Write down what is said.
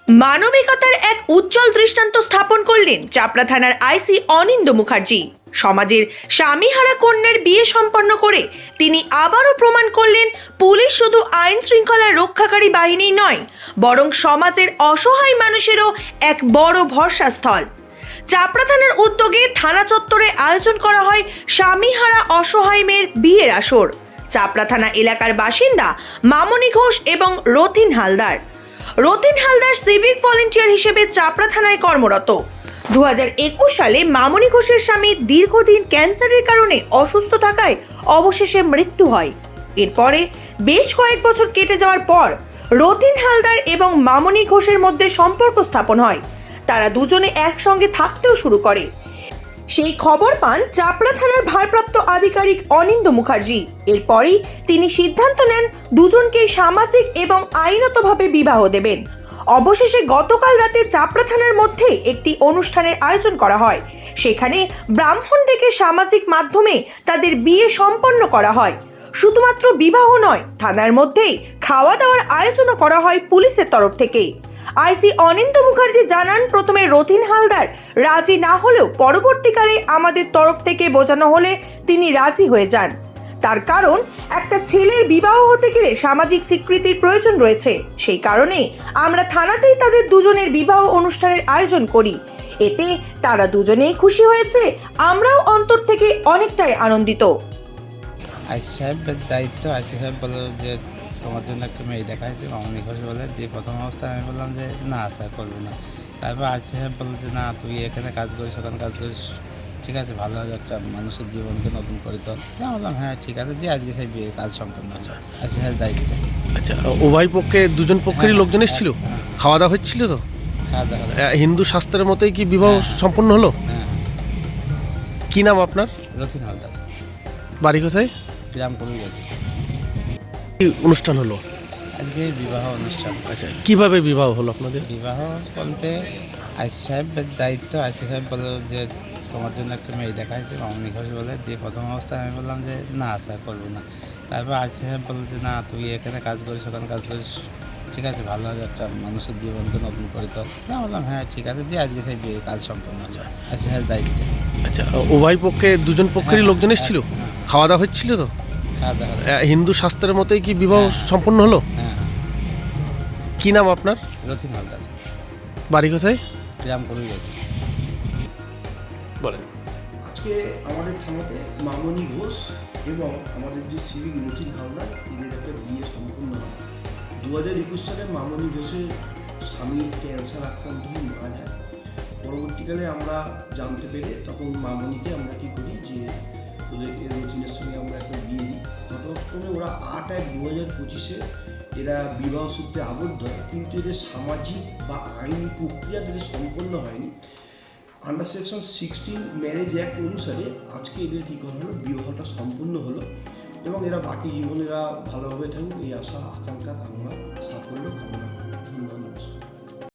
মানবিকতার এক উজ্জ্বল দৃষ্টান্ত স্থাপন করলেন চাপড়া থানার আইসি অনিন্দ মুখার্জি। সমাজের স্বামীহারা কন্যার বিয়ে সম্পন্ন করে তিনি আবারও প্রমাণ করলেন পুলিশ শুধু আইন শৃঙ্খলা রক্ষাকারী বাহিনী নয়, বরং সমাজের অসহায় মানুষেরও এক বড় ভরসাস্থল। চাপড়া থানার উদ্যোগে থানা চত্বরে আয়োজন করা হয় স্বামীহারা অসহায় মেয়ের বিয়ের আসর। চাপড়া থানা এলাকার বাসিন্দা মামনি ঘোষ এবং রতিন হালদার সিভিক ভলেন্টিয়ার হিসেবে চাপড়া থানায় কর্মরত। 2021 সালে মামনি ঘোষের স্বামী দীর্ঘদিন ক্যান্সারের কারণে অসুস্থ থাকায় অবশেষে মৃত্যু হয়। এরপরে বেশ কয়েক বছর কেটে যাওয়ার পর রতিন হালদার এবং মামনি ঘোষের মধ্যে সম্পর্ক স্থাপন হয়। তারা দুজনে একসঙ্গে থাকতেও শুরু করে। সেই খবর পান চাপড়া থানার ভারপ্রাপ্ত আধিকারিক অনিন্দ মুখার্জি। এরপরই তিনি সিদ্ধান্ত নেন দুজনকেই সামাজিক এবং আইনতভাবে বিবাহ দেবেন। অবশেষে গতকাল রাতে চাপড়া থানার মধ্যে একটি অনুষ্ঠানের আয়োজন করা হয়। সেখানে ব্রাহ্মণ ডেকে সামাজিক মাধ্যমে তাদের বিয়ে সম্পন্ন করা হয়। শুধুমাত্র বিবাহ নয়, থানার মধ্যেই খাওয়া দাওয়ার আয়োজনও করা হয় পুলিশের তরফ থেকে। আইসি অনিন্দ মুখার্জি জানান, প্রথমে রতিন হালদার রাজি না হলেও পরবর্তীকালে আমাদের তরফ থেকে বোঝানো হলে তিনি রাজি হয়ে যান। তার কারণ, একটা ছেলের বিবাহ হতে গেলে সামাজিক স্বীকৃতির প্রয়োজন রয়েছে। সেই কারণে আমরা থানাতেই তাদের দুজনের বিবাহ অনুষ্ঠানের আয়োজন করি। এতে তারা দুজনেই খুশি হয়েছে, আমরাও অন্তর থেকে অনেকটাই আনন্দিত। আইসি সাহেবের দায়িত্ব। আইসি সাহেব বলল যে তোমার জন্য একটা মেয়ে দেখা হয়েছে, মামনি ঘোষ বলে। দিয়ে প্রথম অবস্থায় আমি বললাম যে না স্যার, করবো না। তারপর আইসি সাহেব বলল যে না, তুই এখানে কাজ করিস, ওখানে কাজ করিস, ঠিক আছে, ভালো হবে, একটা মানুষের জীবনকে নতুন করে তো। আমি বললাম হ্যাঁ ঠিক আছে, দিয়ে আজকে সেই বিয়ে কাজ সম্পন্ন হলো। আইসি সাহেব দায়িত্ব। আচ্ছা, উভয় পক্ষে দুজন পক্ষেরই লোকজন এসেছিল? খাওয়া দাওয়া হচ্ছিল তো? খাওয়া দাওয়া হলো। হিন্দু শাস্ত্রের মতোই কি বিবাহ সম্পন্ন হলো? হ্যাঁ। কি নাম আপনার? রতিন হালদার। বাড়ি কোথায়? গ্রামপুরে গেছে। কি অনুষ্ঠান হলো আজকে বিবাহ অনুষ্ঠান। আচ্ছা, কিভাবে বিবাহ হলো আপনাদের? বিবাহ বলতে আইসি সাহেবের দায়িত্ব। আইসি সাহেব বলল যে তোমার জন্য একটা মেয়ে দেখা হয়েছে, মামনি ঘোষ বলে। দিয়ে প্রথম অবস্থায় আমি বললাম যে না স্যার, করবো না। তারপর আইসি সাহেব বলল যে না, তুই এখানে কাজ করিস, ওখানে কাজ করিস, ঠিক আছে, ভালো হবে, একটা মানুষের জীবনকে নতুন করে তো। আমি বললাম হ্যাঁ ঠিক আছে, দিয়ে আজকে সেই বিয়ে কাজ সম্পন্ন হলো। আইসি সাহেব দায়িত্ব। আচ্ছা, উভয় পক্ষে দুজন পক্ষেরই লোকজন এসেছিল? খাওয়া দাওয়া হচ্ছিল তো? খাওয়া দাওয়া হলো। হিন্দু শাস্ত্রের মতোই কি বিবাহ সম্পন্ন হলো? হ্যাঁ। কি নাম আপনার? রতিন হালদার। বাড়ি কোথায়? গ্রামপুরে গেছে। বলেন। আজকে আমাদের থানাতে মামনি ঘোষ এবং আমাদের যে সিভিক রতিন হালদার, এদের একটা বিয়ে সম্পূর্ণ হয়। 2021 সালে মামনি ঘোষের স্বামী ক্যান্সার আক্রান্ত হয়ে মারা যায়। পরবর্তীকালে আমরা জানতে পেরে তখন মামনিকে আমরা কী করি যে ওদেরকে রতিনের সঙ্গে আমরা একটা বিয়ে দিই। ঘটনাক্রমে ওরা 8/1/2025 এরা বিবাহ সূত্রে আবদ্ধ হয়, কিন্তু এদের সামাজিক বা আইনি প্রক্রিয়া এদের সম্পন্ন হয়নি। আন্ডার সেকশন 16 ম্যারেজ অ্যাক্ট অনুসারে আজকে এদের কী করা হলো, বিবাহটা সম্পূর্ণ হলো এবং এরা বাকি জীবনেরা ভালোভাবে থাকুক এই আশা আকাঙ্ক্ষা কামনা সাফল্য কামনা করি। ধন্যবাদ।